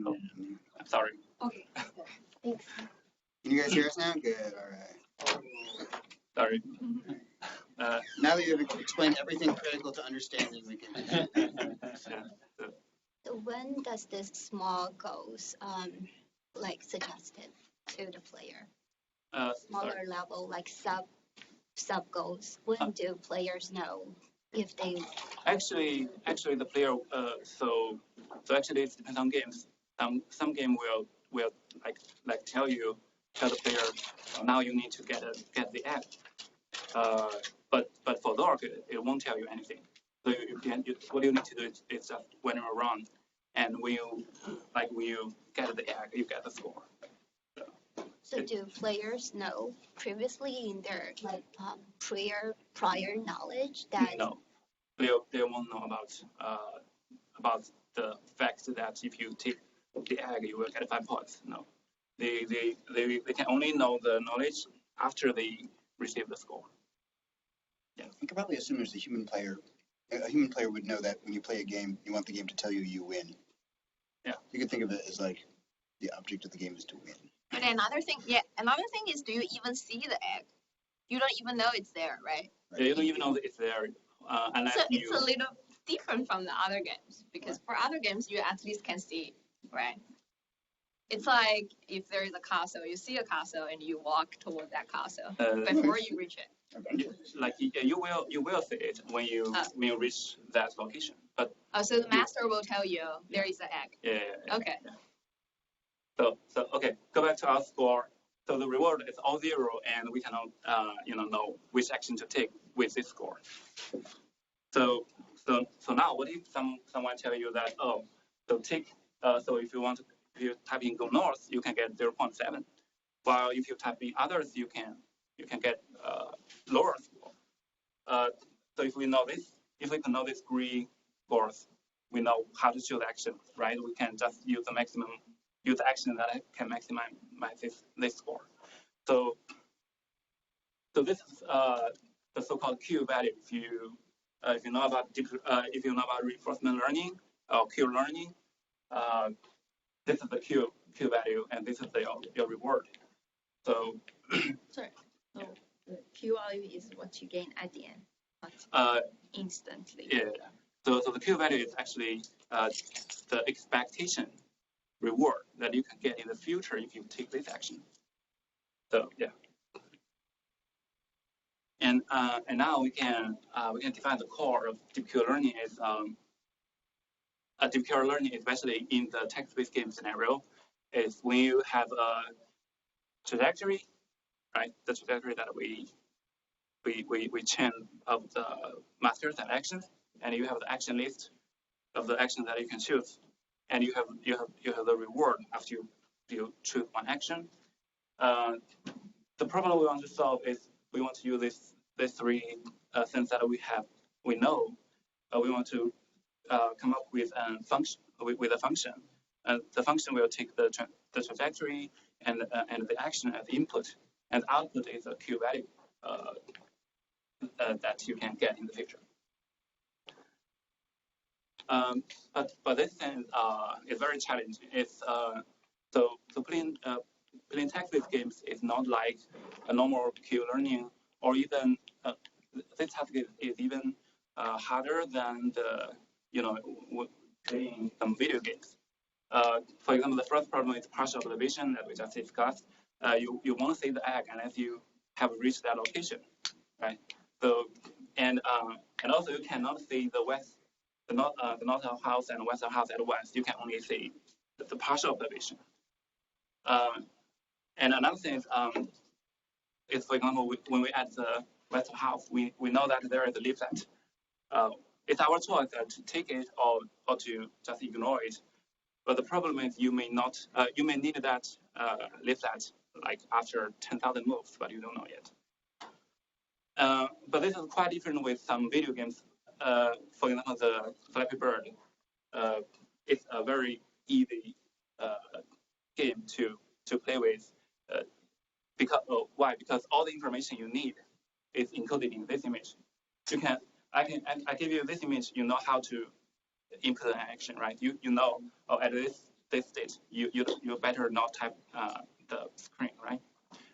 Oh, I'm sorry. Okay. Thanks. Can you guys hear us now? Good. All right. Sorry. Now that you've explained everything critical to understanding, we can. So when does this small goals like suggested to the player? Smaller level, like sub goals. When do players know if they? Actually, the player. So actually, it depends on games. Some game will like tell the player, now you need to get the egg. But for Zork, it won't tell you anything. So what you need to do is just wander around, and when you get the egg, you get the score. So do players know previously in their prior knowledge that? No, they won't know about the fact that if you take the egg, you will get 5 points. No, they can only know the knowledge after they receive the score. Yeah, I can probably assume as a human player would know that when you play a game, you want the game to tell you you win. Yeah, you can think of it as like the object of the game is to win. But another thing is, do you even see the egg? You don't even know it's there, right? Yeah, you don't even know that it's there unless so it's a little different from the other games, because for other games you at least can see, right? It's like if there is a castle, you see a castle and you walk toward that castle before you reach it. Like you will see it when you reach that location. But so the master will tell you there is an egg. Yeah. Okay. Yeah. So okay, go back to our score. So the reward is all 0, and we cannot know which action to take with this score. So now, what if someone tell you that so if you type in go north, you can get 0.7, while if you type in others, you can get lower score. So if we can know this 3 scores, we know how to choose action, right? We can just use the action that can maximize this score. So this is the so-called Q value. If you know about reinforcement learning or Q learning, this is the Q value, and this is your reward. So sorry. So the Q value is what you gain at the end, not instantly. Yeah. So the Q value is actually the expectation reward that you can get in the future if you take this action. So yeah. And now we can define the core of DQN learning as DQN learning, especially in the text-based game scenario, is when you have a trajectory, right? The trajectory that we chain of the masters and actions, and you have the action list of the actions that you can choose, and you have the reward after you choose one action. The problem we want to solve is we want to use these 3 things that we know. We want to come up with a function, and the function will take the trajectory and the action as input, and output is a Q value that you can get in the future. But this thing is very challenging. It's so playing text-based games is not like a normal Q learning, or even this task is even harder than playing some video games. For example, the first problem is partial observation that we just discussed. You won't see the egg unless you have reached that location, right? So and also you cannot see the north house and western house at once. You can only see the partial observation. And another thing is for example, when we add the western house, we know that there is a leaf set. It's our choice to take it or to just ignore it. But the problem is you may need that leaf set like after 10,000 moves, but you don't know yet. But this is quite different with some video games. For example, the Flappy Bird. It's a very easy game to play with. Why? Because all the information you need is encoded in this image. I give you this image. You know how to input an action, right? You know at this this state, you better not type the screen, right?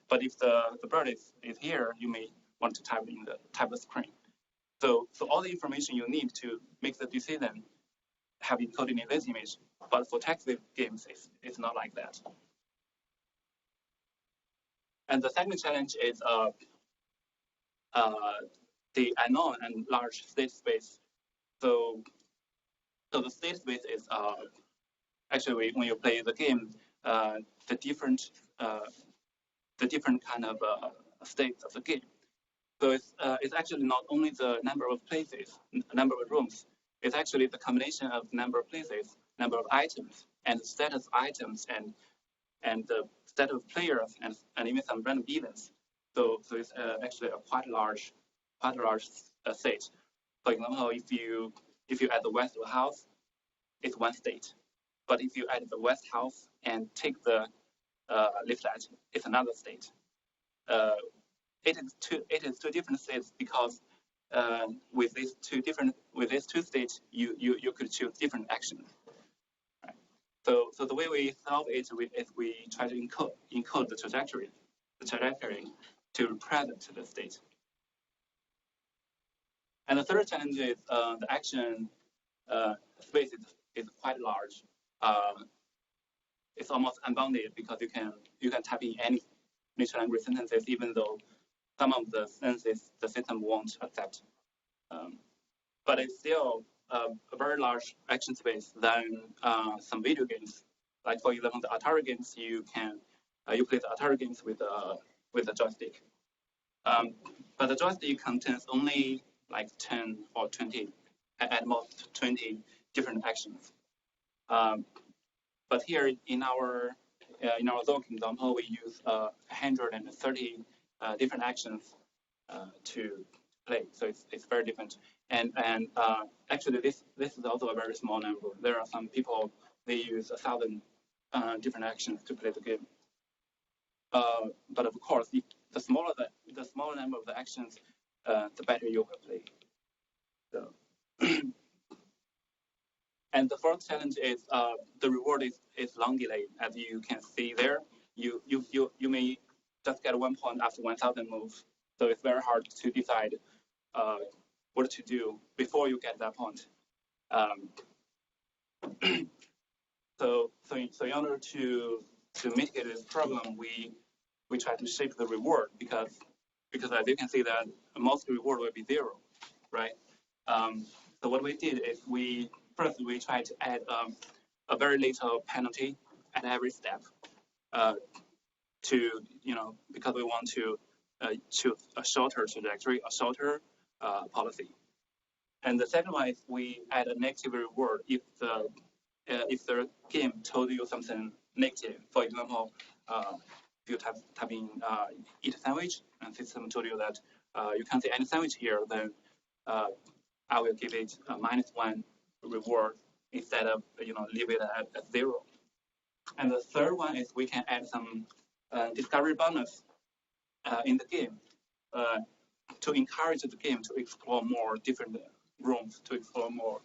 But if the bird is here, you may want to type the screen. So all the information you need to make the decision have encoded in this image. But for text-based games, it's not like that. And the second challenge is the unknown and large state space. So the state space is actually when you play the game, the different kind of states of the game. So it's actually not only the number of places, number of rooms. It's actually the combination of number of places, number of items, and status items, and the state of players, and even some random events. So it's actually a quite large state. For example, if you add the west of the house, it's one state. But if you add the west house and take the leaflet, it's another state. It is two different states because with these two states, you could choose different actions. Right? So the way we solve it is we try to encode the trajectory to represent the state. And the third challenge is the action space is quite large. It's almost unbounded because you can type in any natural language sentences, even though some of the sentences the system won't accept. But it's still a very large action space than some video games. Like for example, the Atari games, you play the Atari games with a joystick. But the joystick contains only like 10 or 20, at most 20 different actions. But here in our Zork example, we use 130 different actions to play. So it's very different. And actually, this is also a very small number. There are some people, they use 1,000 different actions to play the game. But of course, if the smaller number of the actions, the better you will play. So. And the fourth challenge is the reward is long delayed. As you can see there, you may just get 1 point after 1,000 moves. So it's very hard to decide what to do before you get that point. So in order to mitigate this problem, we try to shape the reward because as you can see that most reward will be 0, right? So what we did is first we try to add a very little penalty at every step because we want to choose a shorter trajectory, a shorter policy. And the second one is we add a negative reward if the game told you something negative. For example, if you type in eat sandwich and system told you that you can't see any sandwich here, then I will give it a -1 reward instead of leave it at 0. And the third one is we can add some discovery bonus in the game to encourage the game to explore more different rooms, to explore more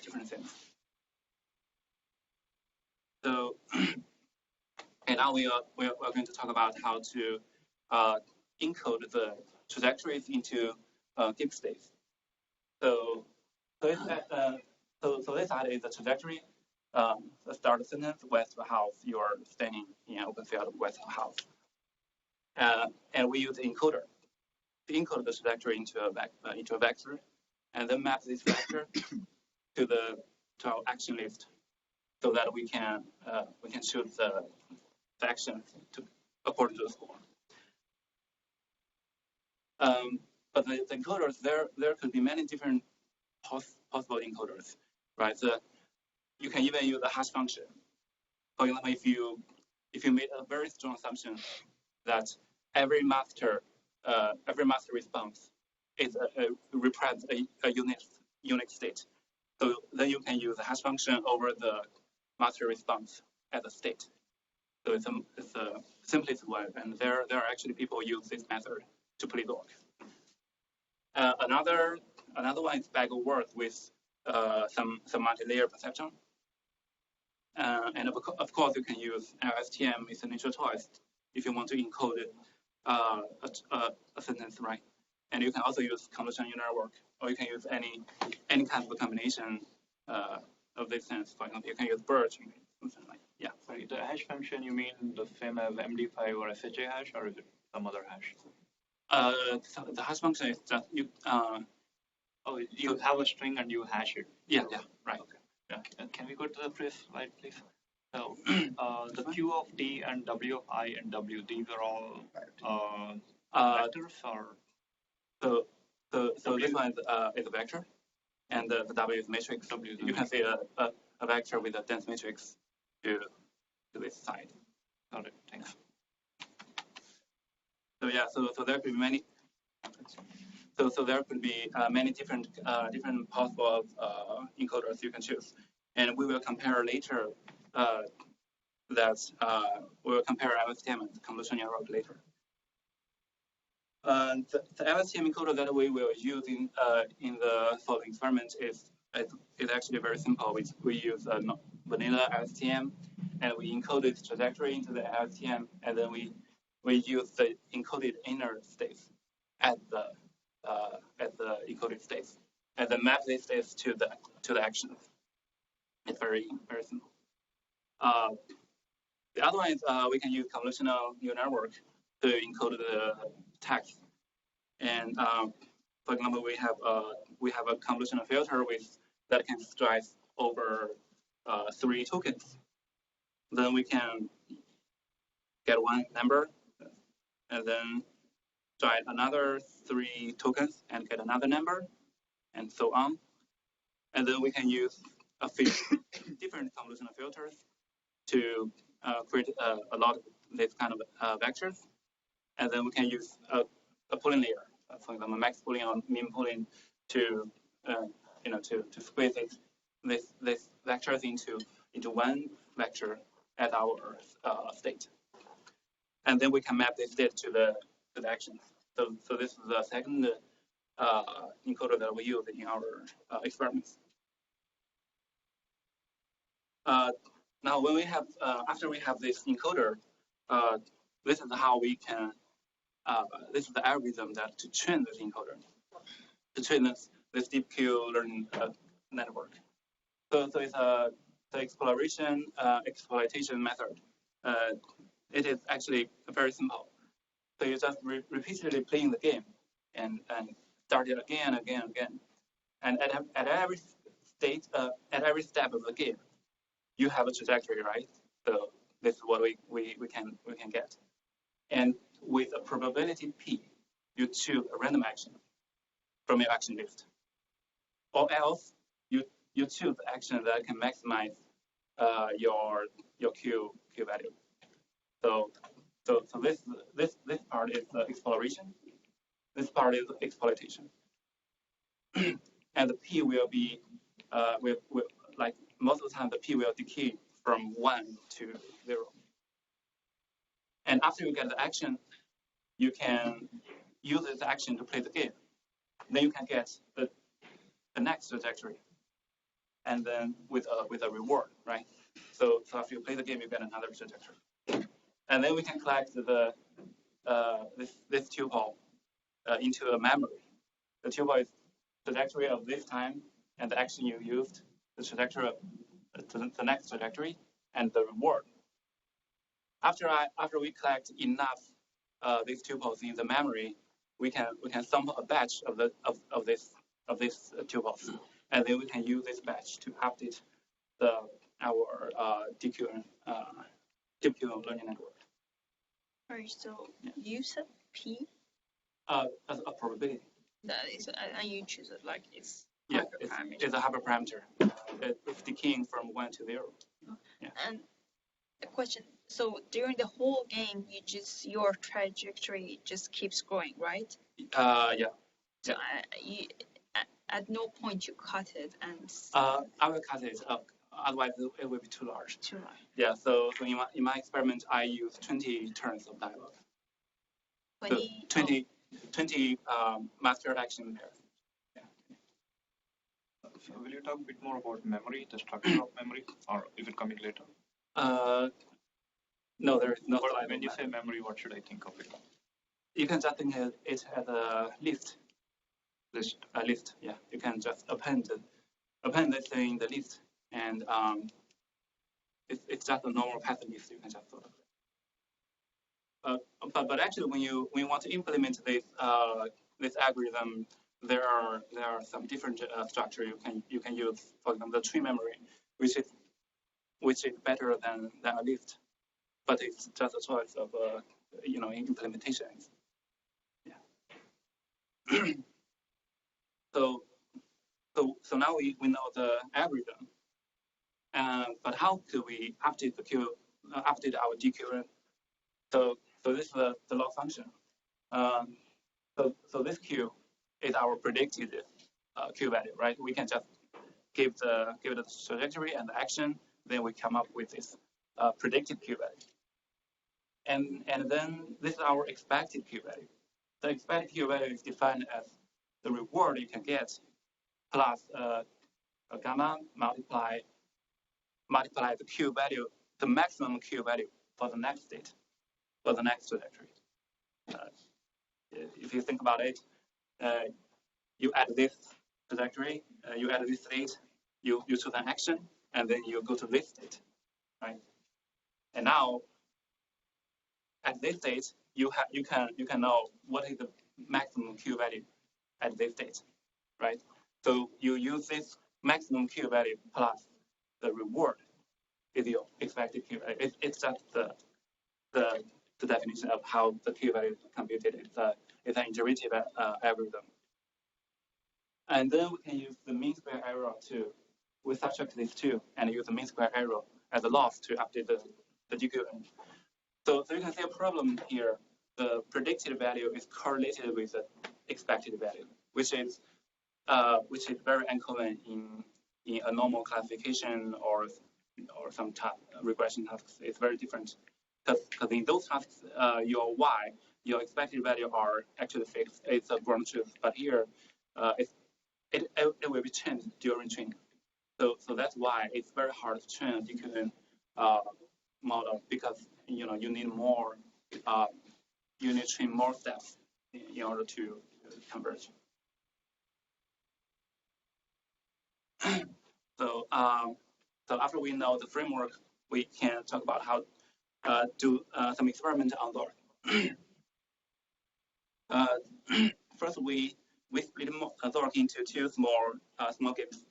different things. So, and now we are going to talk about how to encode the trajectories into game states. So this side is the trajectory. The start sentence, west of the house, you are standing in an open field west of the house. And we use the encoder to encode the trajectory into a vector, and then map this vector to our action list, so that we can choose the actions according to the score. But the encoders, there could be many different possible encoders, right? So you can even use a hash function. For example, if you made a very strong assumption that every master response is represents a unique state, so then you can use a hash function over the master response as a state. So it's the simplest one, and there are actually people who use this method to play Zork. Another one is bag of words with some multi-layer perception. And of course, you can use LSTM. It's an initial choice if you want to encode a sentence, right? And you can also use convolutional neural network, or you can use any kind of a combination of this sense. For example, you can use BERT, something like Sorry, the hash function, you mean the same as MD5 or SHA hash, or is it some other hash? So the hash function is just you. You have a string and you hash it. Yeah, right. Okay. Yeah. Can we go to the previous slide, please? So the Q of D and W of I and W, these are all vectors, or? So this one is a vector, and the W is matrix. You can see a vector with a dense matrix to this side. Got it. Thanks. So so there could be many. So there could be many different possible encoders you can choose, and we will compare later. We will compare LSTM and convolutional neural network later. The LSTM encoder that we will use for the experiment is actually very simple. We use vanilla LSTM, and we encode its trajectory into the LSTM, and then we use the encoded inner states at the encoded states, and then map these states to the actions. It's very simple. The other one is we can use convolutional neural network to encode the text. And for example, we have a convolutional filter that can slice over 3 tokens. Then we can get one number, and then try another 3 tokens and get another number, and so on. And then we can use a few different convolutional filters to create a lot of this kind of vectors. And then we can use a pooling layer, for example, max pooling or min pooling, to squeeze this vectors into one vector at our state. And then we can map this state to the actions. So this is the second encoder that we use in our experiments. Now, when we have after we have this encoder, this is how we can. This is the algorithm that to train this encoder, to train this deep Q learning network. So it's the exploration-exploitation method. It is actually very simple. So you just repeatedly playing the game and start it again. And at every state, at every step of the game, you have a trajectory, right? So this is what we can get. And with a probability P, you choose a random action from your action list, or else you choose the action that can maximize your Q value. So this part is the exploration. This part is exploitation. And the P will be like most of the time the P will decay from 1 to 0. And after you get the action, you can use this action to play the game. Then you can get the next trajectory, and then with a reward, right? So after you play the game, you get another trajectory. And then we can collect this tuple into a memory. The tuple is trajectory of this time and the action you used, the trajectory of the next trajectory, and the reward. After we collect enough these tuples in the memory, we can sample a batch of these tuples, and then we can use this batch to update our DQN learning network. Alright, so you said P? As a probability. That is, and you choose it like it's hyperparameter. It's a hyperparameter. It's decaying from 1 to 0. Yeah. And a question. So during the whole game, your trajectory just keeps growing, right? Yeah. So at no point you cut it and. I will cut it up. Otherwise, it will be too large. Too large. Yeah. So in my experiment, I use 20 turns of dialogue. 20 master action pairs. Yeah. So will you talk a bit more about memory, the structure of memory, or is it coming later? No, there is no. But when you say memory, what should I think of it? You can just think of it as a list. A list, yeah. You can just append this in the list, and it's just a normal path list. You can just sort of. But actually, when you want to implement this algorithm, there are some different structure you can use. For example, the tree memory, which is better than a list, but it's just a choice of implementation. Yeah. So now we know the algorithm, but how do we update update our DQN? So this is the log function. So this Q is our predicted Q value, right? We can just give the trajectory and the action, then we come up with this predicted Q value. And then this is our expected Q value. The expected Q value is defined as the reward you can get plus a gamma multiply the Q value, the maximum Q value for the next state, for the next trajectory. If you think about it, you add this trajectory, you add this state, you choose an action, and then you go to this state, right? And now, at this state, you can know what is the maximum Q value at this state, right? So you use this maximum Q value plus the reward is your expected Q value. It's just the definition of how the Q value is computed. It's an iterative algorithm. And then we can use the mean square error we subtract these two and use the mean square error as a loss to update the DQN. So you can see a problem here. The predicted value is correlated with the expected value, which is very uncommon in a normal classification or some regression tasks. It's very different because in those tasks, your y, your expected value are actually fixed. It's a ground truth, but here it will be changed during training. So that's why it's very hard to train a DQN model, because you need more you need to train more steps in order to converge. So after we know the framework, we can talk about how do some experiment on Zork. First, we split Zork into two small games.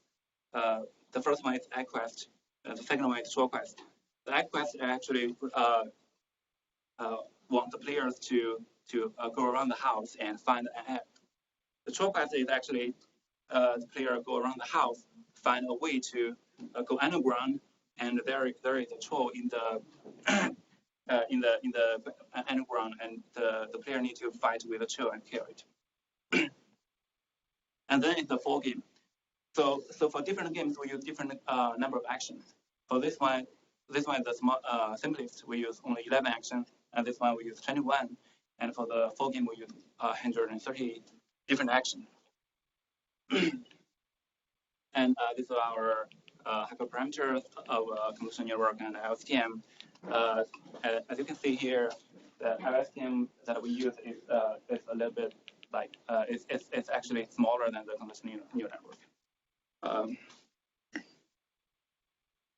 The first one is egg quest. The second one is short quest. The egg quest actually want the players to go around the house and find an egg. The short quest is actually the player go around the house, find a way to go underground, and there is a troll in the underground, and the player need to fight with the troll and kill it. And then it's the full game. So for different games, we use different number of actions. For this one is the simplest. We use only 11 actions, and this one we use 21. And for the full game, we use 130 different actions. And these are our hyperparameters of convolutional network and LSTM. As you can see here, the LSTM that we use is a little bit like it's actually smaller than the convolutional neural network.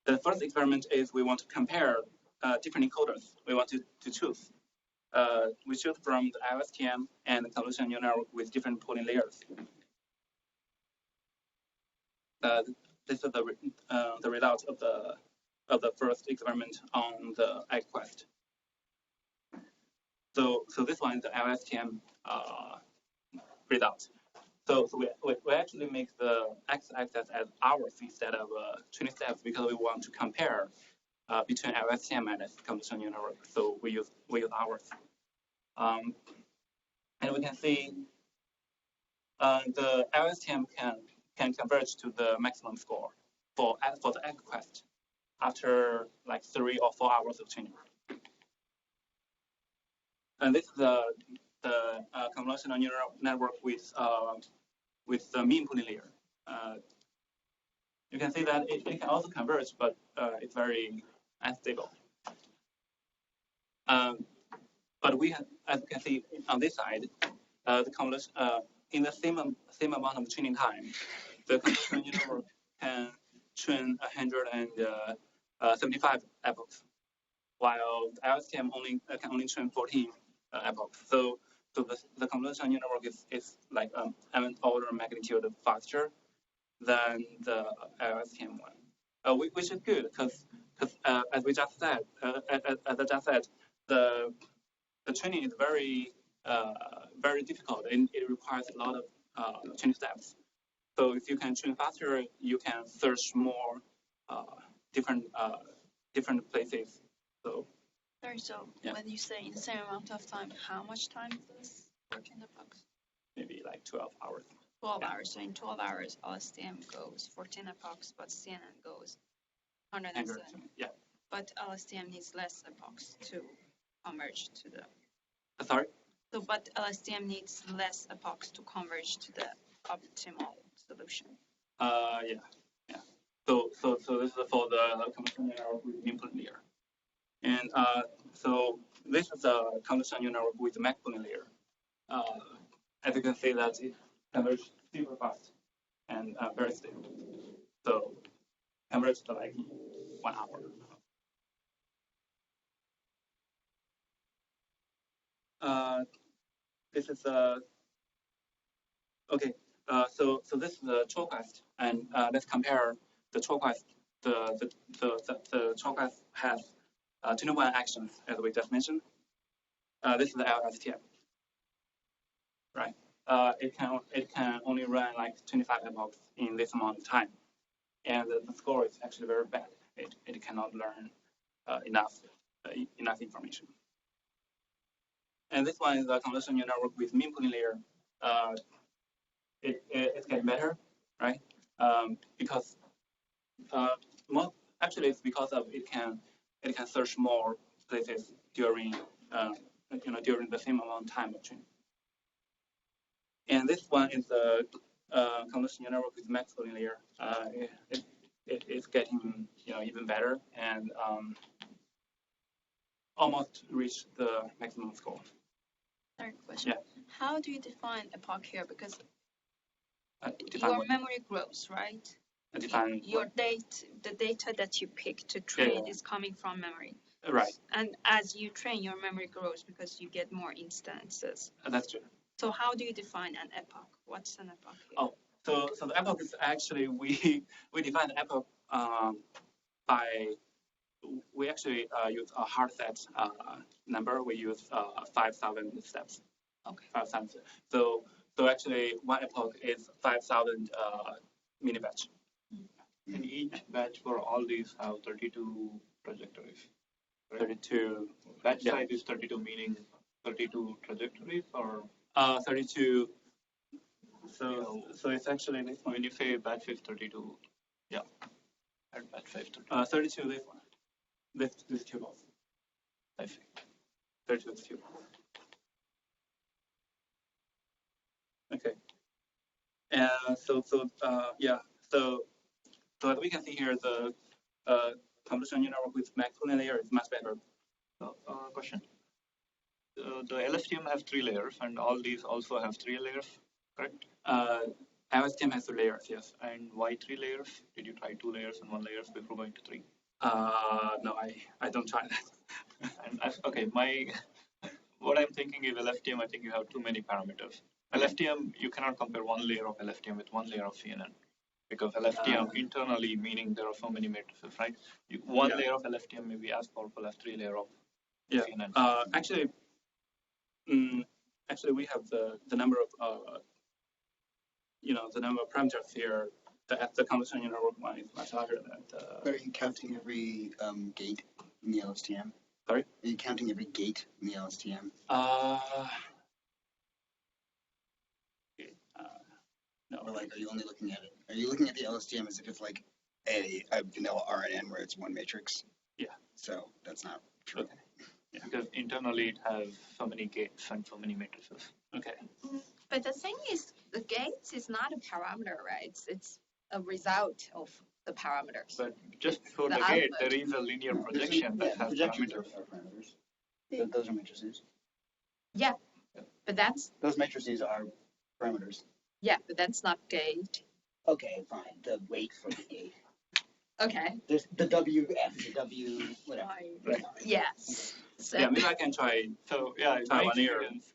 The first experiment is we want to compare different encoders. We want to choose. We choose from the LSTM and the convolutional neural network with different pooling layers. This is the result of the first experiment on the egg quest. So this one is the LSTM result. So we actually make the x-axis as hours instead of 20 steps, because we want to compare between LSTM and convolutional neural network. So we use hours. And we can see the LSTM can converge to the maximum score for the egg quest after like 3 or 4 hours of training. And this is the convolutional neural network with the mean pooling layer. you can see that it can also converge, but it's very unstable. But we have, as you can see on this side, the convolution in the same amount of training time, the convolutional neural network can train 175 epochs, while LSTM can only train 14 epochs. So the convolutional neural network is like an order of magnitude faster than the LSTM one, which is good because as we just said, the training is very difficult and it requires a lot of training steps. So if you can train faster, you can search more different places. So. Sorry, so yeah. when you say in the same amount of time, how much time is this 14 epochs? Maybe like 12 hours. 12 hours. So in 12 hours, LSTM goes 14 epochs, but CNN goes 107. Yeah. But LSTM needs less epochs to converge to the. Sorry? So, but LSTM needs less epochs to converge to the optimal solution. Yeah. So this is for the convolutional neural with input layer. And so this is the convolutional neural network with macpooling layer. As you can see that it converges super fast and very stable. So converges like 1 hour. This is okay. So this is the TrollQuest, and let's compare the TrollQuest. The TrollQuest has 21 actions, as we just mentioned. This is the LSTM, right? It can only run like 25 epochs in this amount of time, and the score is actually very bad. It cannot learn enough information. And this one is the convolutional neural network with mean pooling layer. It's getting better, right? Because actually it's because of it can search more places during during the same amount of time of training. And this one is the convolutional neural network with max pooling layer. It's getting even better and almost reach the maximum score. Third question. Yeah. How do you define epoch here? Because define your what? memory grows, right? Define your the data that you pick to train is coming from memory. Right. And as you train, your memory grows because you get more instances. That's true. So how do you define an epoch? What's an epoch here? Oh, so the epoch is actually we define the epoch by we actually use a hard set number. We use 5,000 steps. Okay. 5,000. So actually one epoch is 5,000 millibatch. And each batch for all these have 32 trajectories. Right? 32. Batch size is 32, meaning 32 trajectories, or 32. So it's actually this one. When you say batch 5 32, yeah. At batch 5 32. 32 this one. This two balls. I see. 32 is two balls. Okay. And yeah. So as we can see here, the convolutional neural network with max pooling layer is much better. Question. The LSTM has 3 layers, and all these also have 3 layers, correct? LSTM has 3 layers, yes. And why 3 layers? Did you try 2 layers and 1 layer before going to 3? No, I don't try that. And okay, what I'm thinking is LSTM, I think you have too many parameters. LSTM, you cannot compare 1 layer of LSTM with 1 layer of CNN. Because LSTM internally, meaning there are so many matrices, right? One layer of LSTM may be as powerful as 3 layers of CNN. Actually, we have the number of the number of parameters here. The convolutional neural network one is much larger than the. But are you counting every gate in the LSTM? Sorry? Are you counting every gate in the LSTM? No. Or like, are you only looking at it? Are you looking at the LSTM as if it's like a vanilla RNN where it's one matrix? Yeah. So that's not true. Okay. Yeah. Because internally it has so many gates and so many matrices. Okay. But the thing is, the gates is not a parameter, right? It's a result of the parameters. But just before the gate, there is a linear projection that has parameters. Are parameters. Those are matrices. Yeah, but those matrices are parameters. Yeah, but that's not gate. Okay, fine. The weight for the gate. Okay. There's the WF, the W, whatever. Right. Yes. So, yeah, maybe I can try. So yeah, in try my 1 year. experience,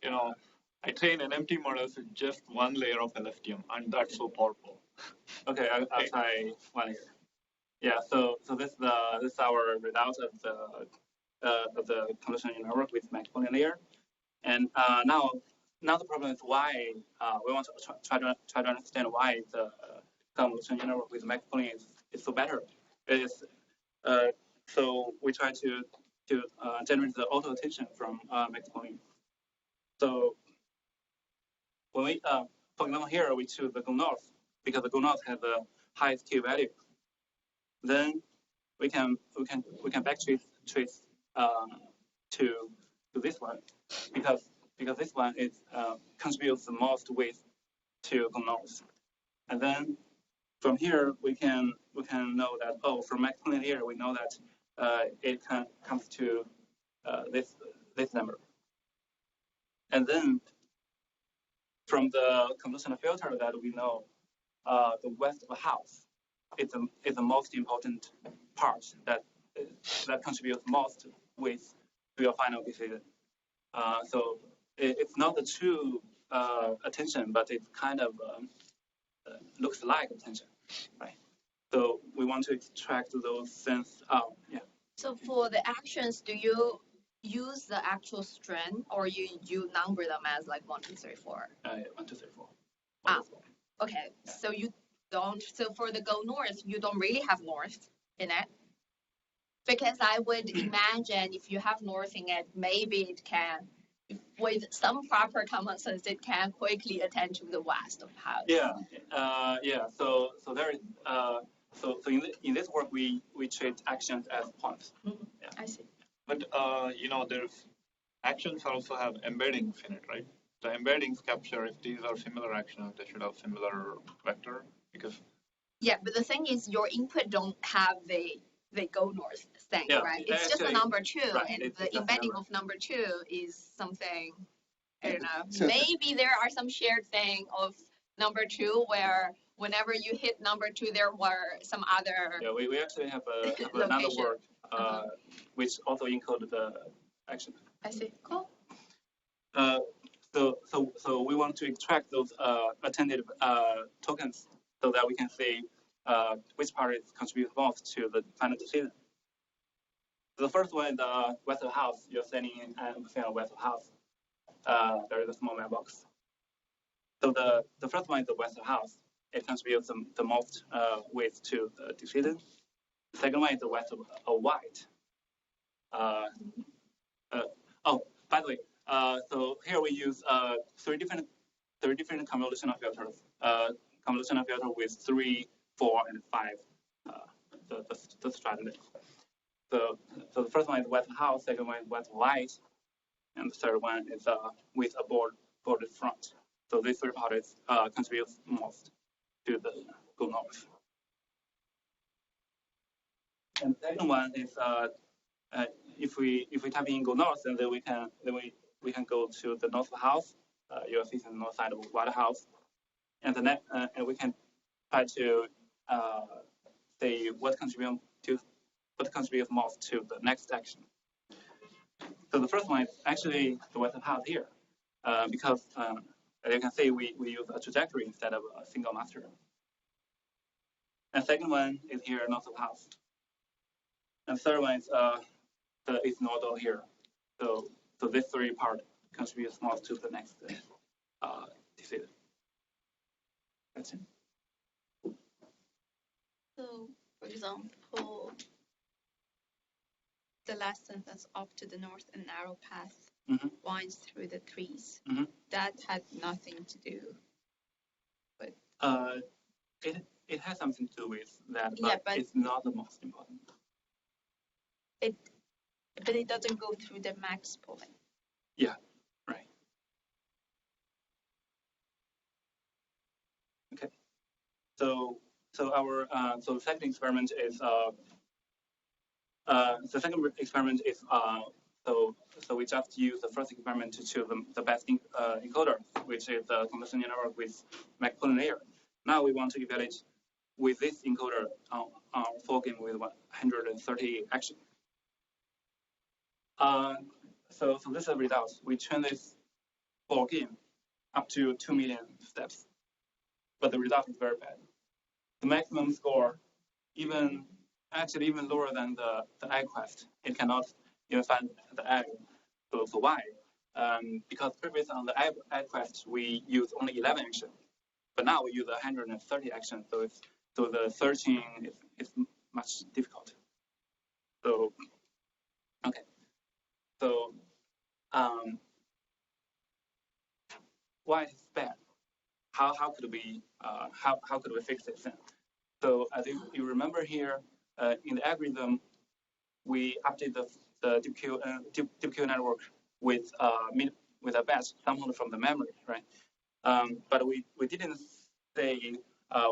I train an empty model with just one layer of LSTM, and that's so powerful. Okay, I'll try 1 year. Yeah, so this is our result of the convolutional neural network with multiple layer, and now the problem is why we want to try to understand why the convolutional neural network with multiple is so better. It is so we try to generate the auto attention from multiple. So when we for example here we choose the go north because the go north has the highest Q value. Then we can backtrace to this one because this one is contributes the most weight to go north. And then from here we can know that from maximum here we know that it comes to this number. And then from the convolutional filter that we know the west of the house is the most important part that contributes most weight to your final decision. So it's not the true attention, but it kind of looks like attention, right? So we want to extract those things out. Yeah. So for the actions, do you use the actual string or you number them as like 1, 2, 3, 4? 1, 2, 3, 4. Okay. Yeah. So you don't. So for the go north, you don't really have north in it, because I would imagine if you have north in it, maybe it can, with some proper common sense, it can quickly attend to the west of house. Yeah. So there is so in this work we treat actions as points. Mm-hmm. Yeah. I see. But there's actions also have embeddings in it, right? The embeddings capture if these are similar actions, they should have similar vector because. Yeah, but the thing is, your input don't have the go north thing, right? It's just a number 2, right, and the embedding of number 2 is something. I don't know. So maybe there are some shared thing of number 2 where whenever you hit number 2, there were some other. Yeah, we actually have another work which also encoded the action. I see. Cool. So we want to extract those attended tokens so that we can see which part is contributes most to the final decision. The first one is the west of house. You're sending in an west of house. There is a small mailbox. So the first one is the west of house. It contributes the most weight to the decision. The second one is the west of white. By the way, so here we use three different convolutional filters. Convolutional filter with 3, 4, and 5. The strategy. So the first one is west of house. Second one is west of white, and the third one is with a bordered front. So these 3 parts contribute most to the go north. And the second one is if we type in go north, and then we can go to the north of the house. You're facing the north side of the white house, and and we can try to say what contributes most to the next action. So the first one is actually the west of house here, because as you can see, we use a trajectory instead of a single master. And second one is here north of house. And third one is nodal here. So this 3 part contributes most to the next decision. That's it. So, for example, the last sentence off to the north, a narrow path winds through the trees. That had nothing to do with. It has something to do with that, but it's not the most important. But it doesn't go through the max point. Yeah, right. Okay. So So our so the second experiment is so we just use the first experiment to choose the best encoder, which is the convolutional network with McPullen layer. Now we want to evaluate with this encoder on for game with 130 actions. So this is the results. We train this for game up to 2 million steps, but the result is very bad. The maximum score even lower than the egg quest. It cannot even find the egg. So why? Because previous on the egg quest we use only 11 actions, but now we use 130 actions. So the searching is much difficult. So okay. So why is bad? How could we fix it then? So as you remember here, in the algorithm, we update the DQN network with a batch sampled from the memory, right? But we didn't say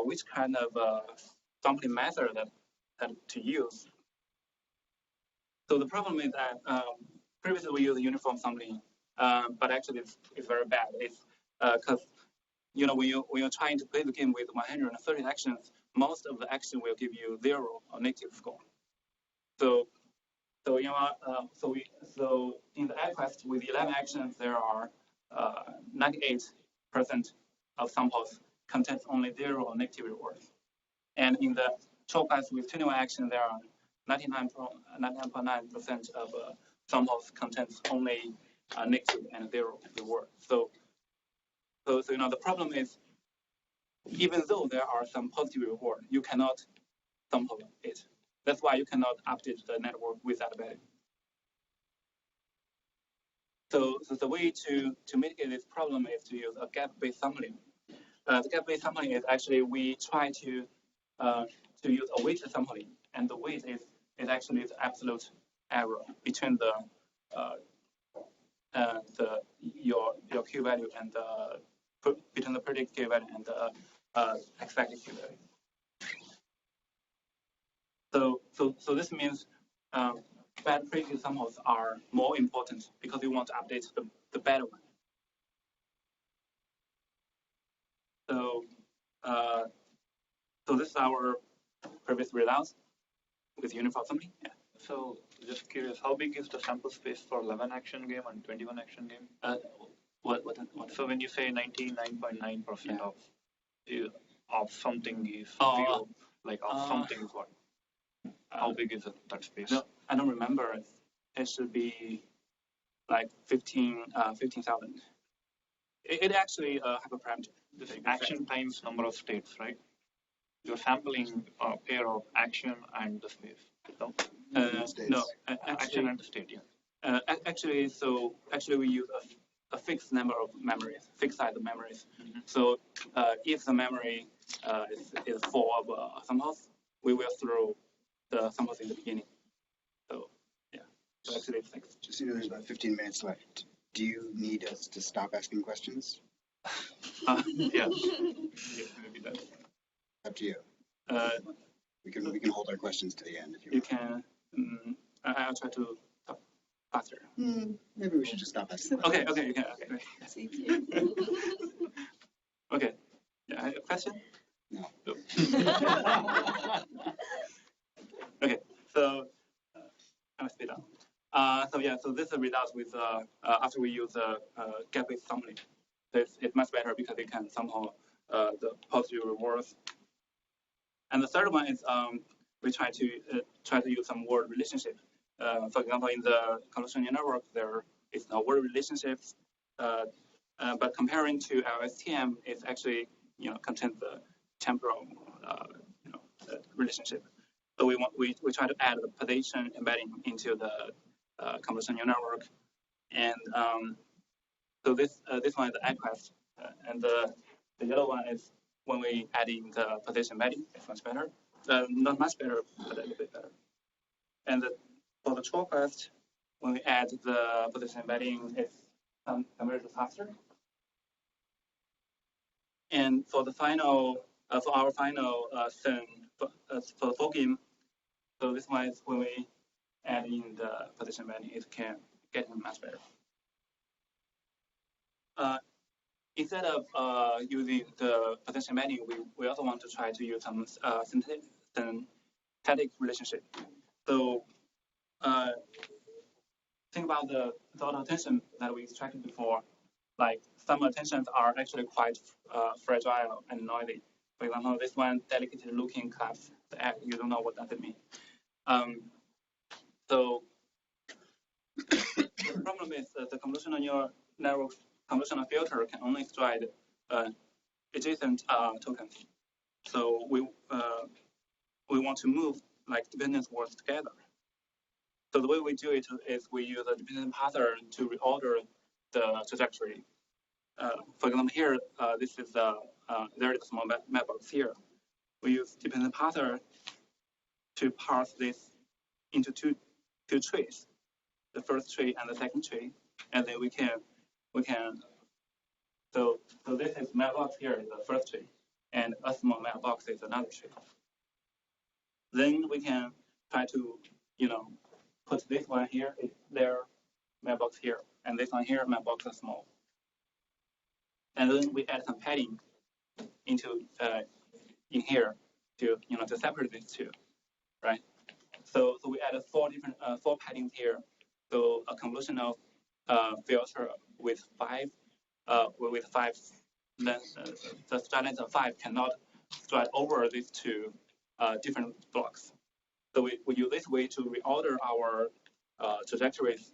which kind of sampling method that to use. So the problem is that previously we used uniform sampling, but actually it's very bad. It's because when you're trying to play the game with 130 actions, most of the action will give you 0 or negative score. So in the egg quest with 11 actions, there are 98% of samples contains only 0 or negative rewards. And in the short quest with 21 actions, there are 99.9% of samples contains only negative and 0 reward. So the problem is, even though there are some positive reward, you cannot sample it. That's why you cannot update the network with that value. So the way to mitigate this problem is to use a gap-based sampling. The gap-based sampling is actually we try to use a weighted sampling, and the weight is actually the absolute error between your Q value and between the predicted Q value and the expected Q value. So this means bad predicted samples are more important because you want to update the better one. So this is our previous results with uniform sampling. Yeah. So just curious, how big is the sample space for 11 action game and 21 action game? What? So when you say 99.9% of something is 0, like of something is what? How big is that space? No, I don't remember. It should be like 15,000. It actually hyperparameter. This action times number of states, right? You're sampling a pair of action and the space. No, action and the state. Yeah. Actually, we use a fixed number of memories, fixed size of memories. Mm-hmm. So if the memory is full of samples, we will throw the samples in the beginning. So yeah, so actually it's fixed. Just so you know, there's about 15 minutes left. Do you need us to stop asking questions? Yeah. Maybe that's up to you. We can hold our questions to the end if you want. Can. I'll try to talk faster. Maybe we should just stop asking questions. Okay. You can. Okay. That's easier. Okay. Yeah. A question? No. Okay. So I'm speed up. So this is the results with after we use gap-based sampling. It's much better because it can somehow the positive rewards. And the third one is we try to use some word relationship. For example, in the convolutional network, there is no word relationships, but comparing to LSTM, it's actually contains the temporal relationship. So we try to add the position embedding into the convolutional network, and so this one is the egg quest, and the yellow one is when we add in the position embedding. It's much better, not much better, but a little bit better. And for the short quest, when we add the position embedding, it's converges faster. And for the final for our final thing for the full game. So this one is when we add in the position value, it can get much better. Instead of using the position value, we also want to try to use some syntactic relationship. So think about the auto attention that we extracted before. Like some attentions are actually quite fragile and noisy. For example, this one delicately looking class, you don't know what does it mean. So the problem is the convolutional neural network convolutional filter can only extract adjacent tokens. So we want to move like dependence words together. So the way we do it is we use a dependent parser to reorder the trajectory. For example, here this is there is a small map box here. We use dependent parser to parse this into two trees, the first tree and the second tree, and then we can so this is mailbox here is the first tree, and a small mailbox is another tree. Then we can try to put this one here, their mailbox here, and this one here, mailbox is small. And then we add some padding into in here to to separate these two, right? So we added four paddings here. So a convolutional filter with five length, the stride length of 5 cannot stride over these two different blocks. So we use this way to reorder our trajectories.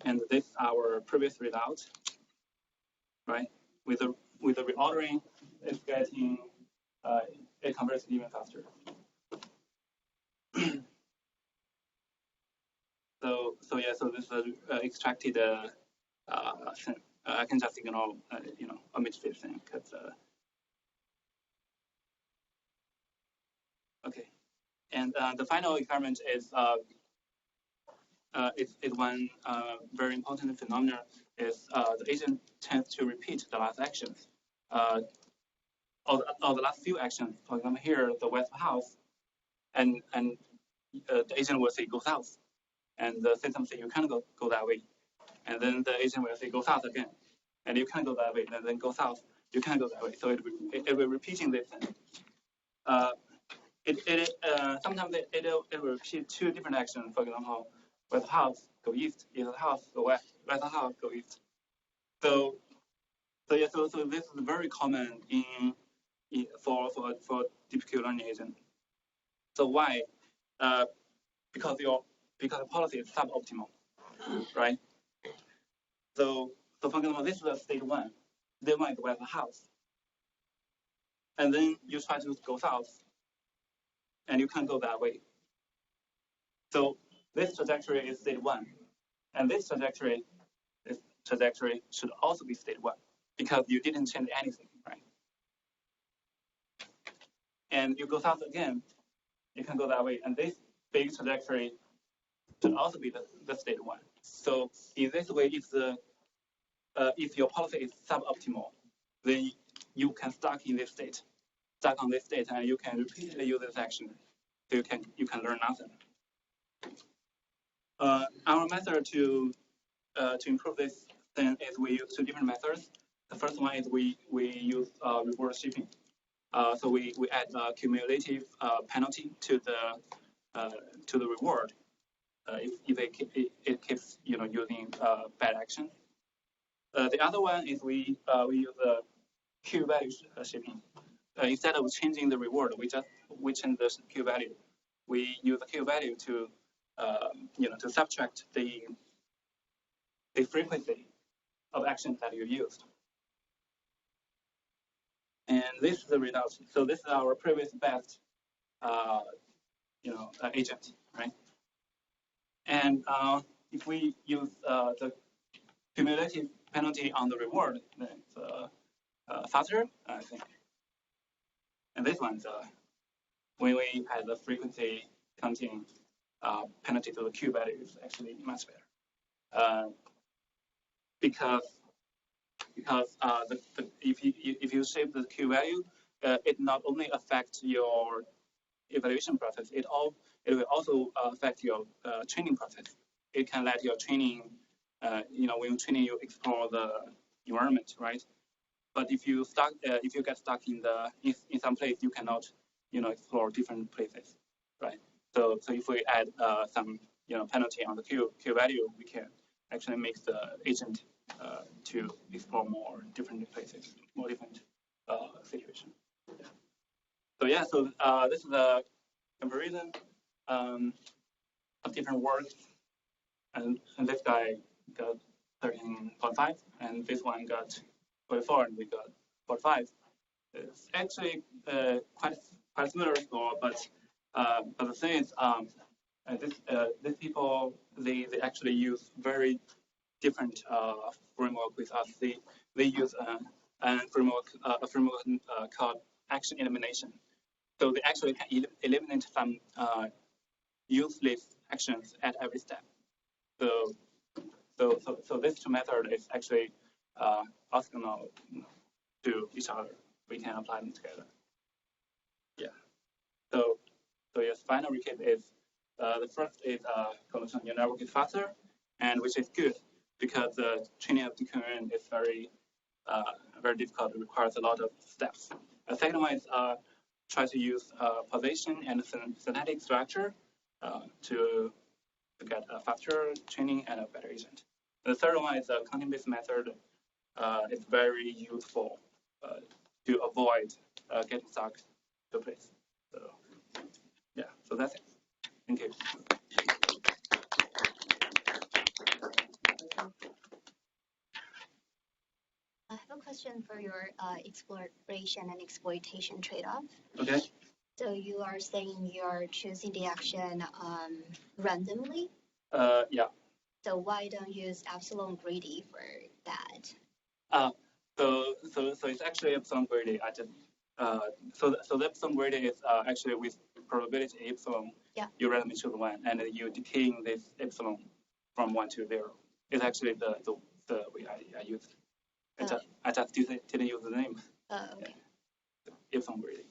And this is our previous result, right? With the reordering, it's getting it converges even faster. So this is extracted. I can just ignore omit this thing because okay. And the final experiment is one very important phenomenon is the agent tends to repeat the last actions. Or the last few actions. For example, here the west house, and the agent will say go south, and the system say you can't go that way, and then the agent will say go south again, and you can't go that way, and then go south, you can't go that way. So it will repeating this. Sometimes it will repeat two different actions. For example, west house go east, east house go west, west house go east. So this is very common for DPQ learning agent. So why? Because the policy is suboptimal, right? So for example, this is the state 1. State 1 is west house, and then you try to go south, and you can't go that way. So this trajectory is state 1, and this trajectory should also be state 1 because you didn't change anything, right? And you go south again, you can go that way, and this big trajectory should also be the state 1. So in this way, if your policy is suboptimal, then you can stuck on this state, and you can repeatedly use this action, so you can learn nothing. Our method to improve this thing is we use two different methods. The first one is we use reward shipping. So we add a cumulative penalty to the reward if it keeps using bad action. The other one is we use the Q value shipping. Instead of changing the reward, we change the Q value. We use the Q value to to subtract the frequency of actions that you used. And this is the result. So this is our previous best agent, right? And if we use the cumulative penalty on the reward, then it's faster, I think. And this one's when we add the frequency counting penalty to the Q value is actually much better. Because because if you shape the Q value, it not only affects your evaluation process, it will also affect your training process. It can let your training, when you're training, you explore the environment, right? But if you get stuck in some place, you cannot, explore different places, right? So if we add some, penalty on the Q value, we can actually make the agent to explore more different places, more different situations. Yeah. So this is the comparison of different works, and this guy got 13.5, and this one got 44, and we got 45. It's actually quite similar score, but the thing is, these people they actually use very different framework with us. They use a framework called action elimination. So they actually can eliminate some useless actions at every step. So this two method is actually orthogonal to each other. We can apply them together. Yeah. So yes, final recap is the first is convolutional neural network is faster, and which is good because the training of DQN is very difficult. It requires a lot of steps. The second one is try to use position and syntactic structure to get a faster training and a better agent. The third one is a content-based method. It's very useful to avoid getting stuck to place. So yeah, so that's it. Thank you. I have a question for your exploration and exploitation trade-off. Okay. So you are saying you're choosing the action randomly? Yeah. So why don't you use epsilon greedy for that? So it's actually epsilon greedy. I just so the epsilon greedy is actually with probability epsilon. Yeah. You randomly choose one, and you decaying this epsilon from 1 to 0. It's actually the way I used. I just didn't use the name. Okay. Yeah. Epsilon greedy.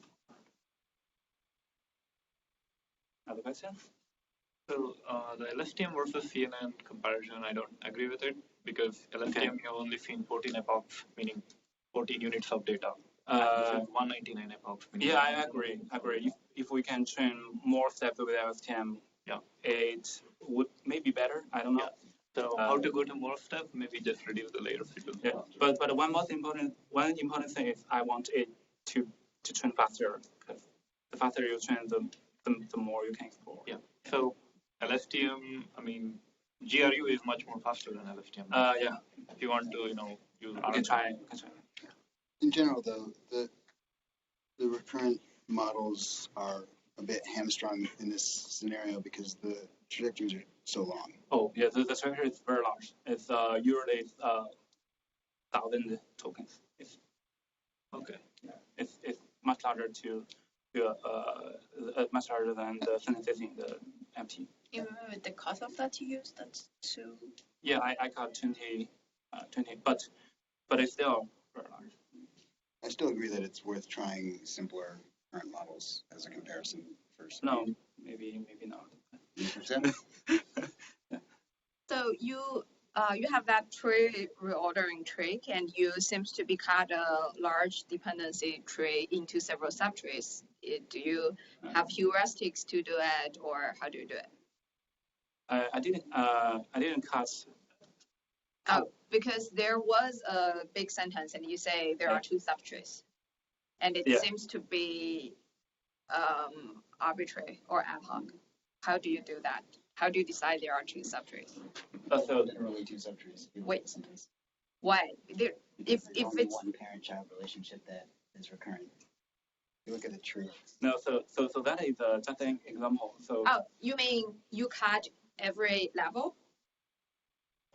Other questions? So the LSTM versus CNN comparison, I don't agree with it because LSTM you have only seen 14 epochs, meaning 14 units of data. 199 epochs. Yeah, I agree. If we can train more steps with LSTM, yeah, it would maybe better. I don't know. Yeah. So how to go to more steps? Maybe just reduce the layers. Yeah. But one important thing is I want it to train faster, because the faster you train, the more you can explore. Yeah. So LSTM, I mean, GRU is much more faster than LSTM. Yeah. If you want to, use you can try. In general, though, the recurrent models are a bit hamstrung in this scenario because the trajectories are so long. Oh, yeah, the trajectory is very large. It's usually 1,000 tokens. Okay. Yeah. It's much larger much larger than the synthesis in the MT. You remember the cost of that you used? That's too. Yeah, I got 20, but it's still very large. I still agree that it's worth trying simpler current models as a comparison first. No, maybe not. So you have that tree reordering trick, and you seems to be cut a large dependency tree into several subtrees. Do you have heuristics to do it, or how do you do it? I didn't cut. Oh, because there was a big sentence, and you say there are 2 subtrees, and it seems to be arbitrary or ad hoc. How do you do that? How do you decide there are 2 subtrees? So literally 2 subtrees. Wait. Sentence. Why? There's if only it's one parent-child relationship that is recurrent. You look at the tree. No, so that is just an example. So. Oh, you mean you cut every level?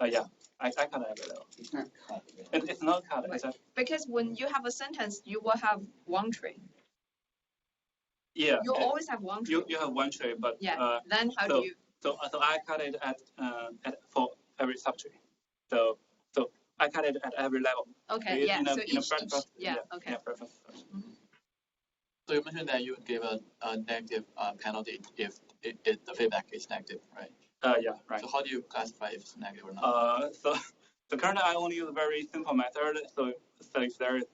Yeah, I cut every level. It's not cut. It's not cut. It's just, because when you have a sentence, you will have one tree. Yeah. You always have one tree. You have one tree, but then how do you? So I cut it at for every subtree. So I cut it at every level. Okay, So yeah. in a, So in a each, yeah, okay. Yeah, breadth first. So you mentioned that you would give a negative penalty if the feedback is negative, right? Yeah, right. So how do you classify if it's negative or not? So currently I only use a very simple method. So if there is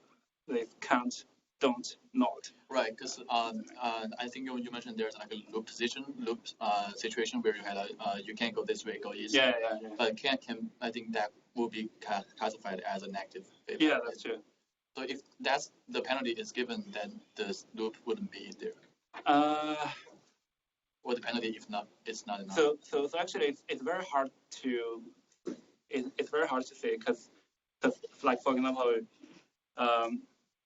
this count, don't, not. Right, because I think you mentioned there's like a loop situation where you had you can't go this way, go east. Yeah. But I think that will be classified as a negative feedback. Yeah, that's true. So if that's the penalty is given, then this loop wouldn't be there. Or the penalty, if not, it's not enough. So actually, it's very hard to say because like for example,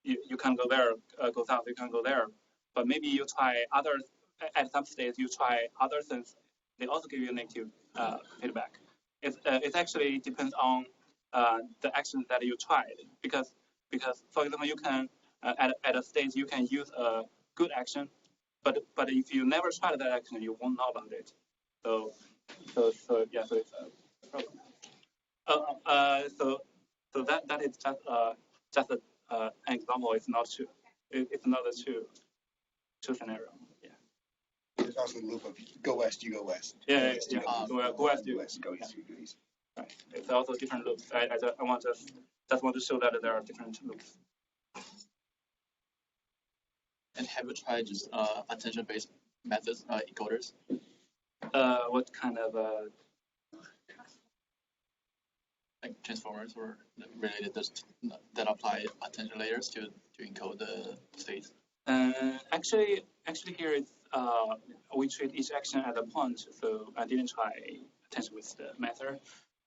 you can go there, go south, you can go there, but maybe you try others at some stage. You try other things, they also give you negative feedback. It actually depends on the actions that you tried because for example, you can at a stage you can use a good action, but if you never tried that action, you won't know about it. So yeah, so it's a problem. So that is just an example. It's not true. It's not a true scenario. Yeah. There's also the loop of go west, you go west. Yeah. Go west, you go east, go east, you go east. Right. It's also different loops. I just want to show that there are different loops. And have you tried just attention-based methods, encoders? What kind of like transformers or related that apply attention layers to encode the states? Actually here it's we treat each action as a point, so I didn't try attention with the method.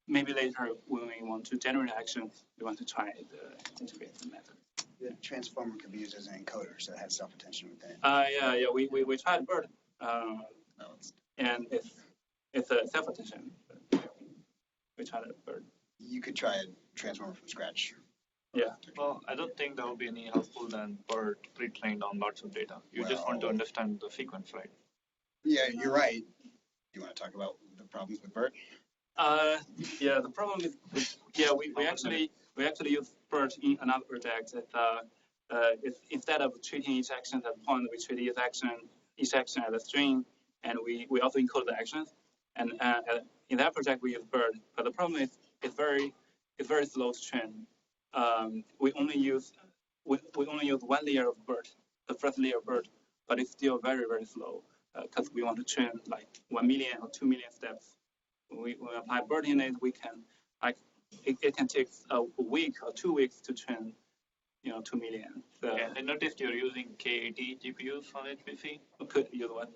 Maybe later when we want to generate actions, we want to try the attention-based method. The transformer could be used as an encoder, so it has self-attention within it. Yeah. We tried BERT, and it's a self-attention. We tried BERT. You could try a transformer from scratch. Yeah. Well, I don't think that would be any helpful than BERT pre-trained on lots of data. You just want to understand the sequence, right? Yeah, you're right. Do you want to talk about the problems with BERT? Yeah, the problem is we actually use BERT in another project. It's instead of treating each action as a point, we treat each action as a string, and we also encode the actions. And in that project we use BERT, but the problem is it's very slow to train. We only use one layer of BERT, the first layer of BERT, but it's still very slow because we want to train like 1 million or 2 million steps. We apply BERT in it, we can it can take a week or 2 weeks to train 2 million. So yeah, I noticed you're using K80 GPUs on HPC. Could use what?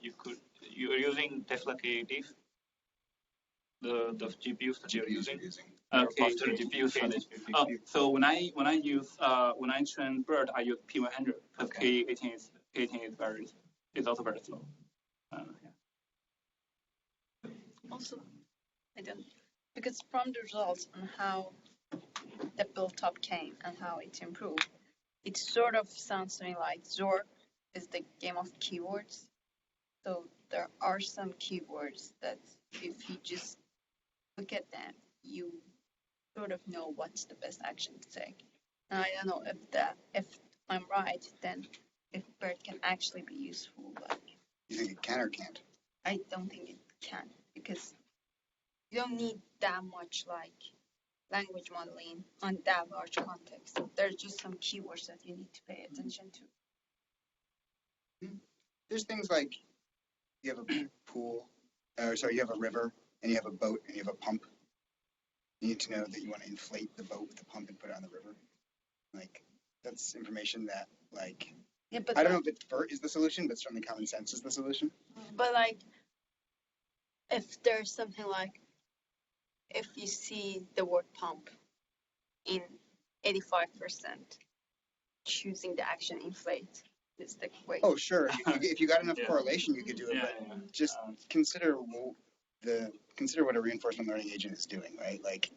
You're using Tesla K80s. The GPUs that you're using. Faster GPUs on HPC. Oh, so when I train BERT, I use P100 because K18 is also very slow. Also, I don't, because from the results on how the built-up came and how it's improved, it sort of sounds to me like Zork is the game of keywords. So there are some keywords that if you just look at them, you sort of know what's the best action to take. And I don't know if I'm right, then if BERT can actually be useful, but You think it can or can't? I don't think it can, because you don't need that much like language modeling on that large context. There's just some keywords that you need to pay attention to. There's things like you have a pool, you have a river, and you have a boat, and you have a pump. You need to know that you want to inflate the boat with the pump and put it on the river. Like, that's information that, like, yeah, but I don't know if BERT is the solution, but certainly common sense is the solution. But like, if there's something like, if you see the word pump in 85%, choosing the action inflate is the way. Oh, sure. If you got enough correlation, you could do it. But just consider what a reinforcement learning agent is doing, right? Like,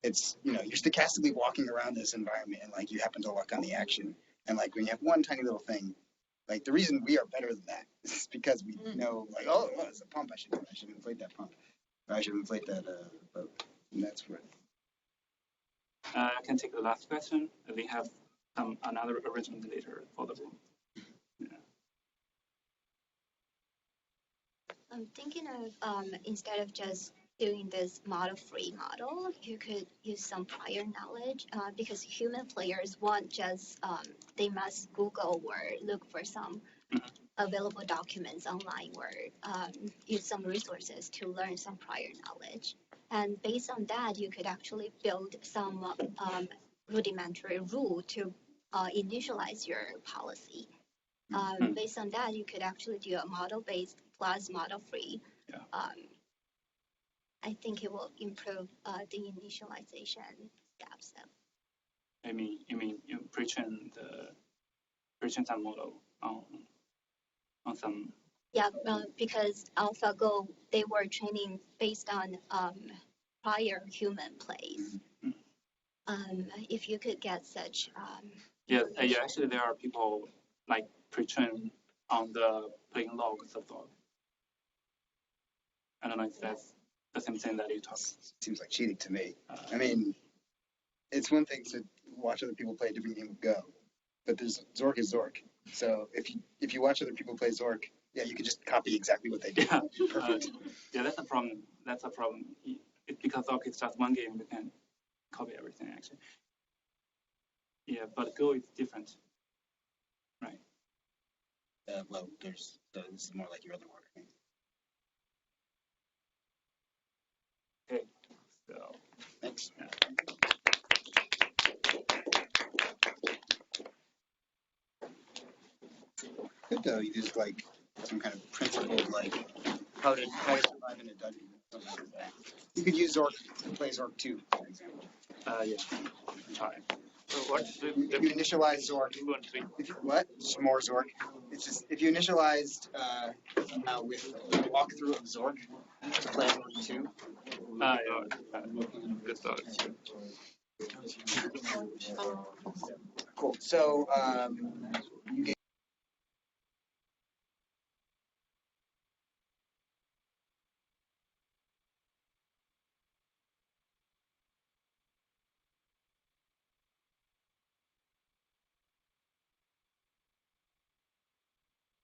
it's, you're stochastically walking around this environment, and like you happen to luck on the action. And like when you have one tiny little thing, like the reason we are better than that is because we know, like, oh, it's a pump. I should inflate that pump. Or I should inflate that boat. And that's what. I can take the last question. We have another arrangement later for the room. I'm thinking of instead of just doing this model-free model, you could use some prior knowledge because human players won't just, they must Google or look for some available documents online or use some resources to learn some prior knowledge. And based on that, you could actually build some rudimentary rule to initialize your policy. Based on that, you could actually do a model-based plus model-free. Yeah. I think it will improve the initialization steps. You mean you pre-train some model on some. Yeah, because AlphaGo, they were training based on prior human plays. If you could get such. Yeah, actually there are people like pre-train on the playing logs of Zork. I don't know if that's the same thing that you talk. Seems like cheating to me. I mean, it's one thing to watch other people play a different game of Go, but Zork is Zork. So if you watch other people play Zork, yeah, you can just copy exactly what they do. Yeah, Perfect. Yeah, that's a problem. That's a problem. It's because Zork is just one game. You can copy everything actually. Yeah, but Go is different, right? Well, this is more like your other work. Right? Okay, so Thanks. Yeah. Good though. You just like some kind of principled like how to survive in a dungeon. Something like that. You could use Zork to play Zork 2, for example. Yeah, try. So what's the If you initialize Zork, what? Some more Zork. It's just if you initialized somehow with a walkthrough of Zork to play Zork 2. Good thought. Cool. So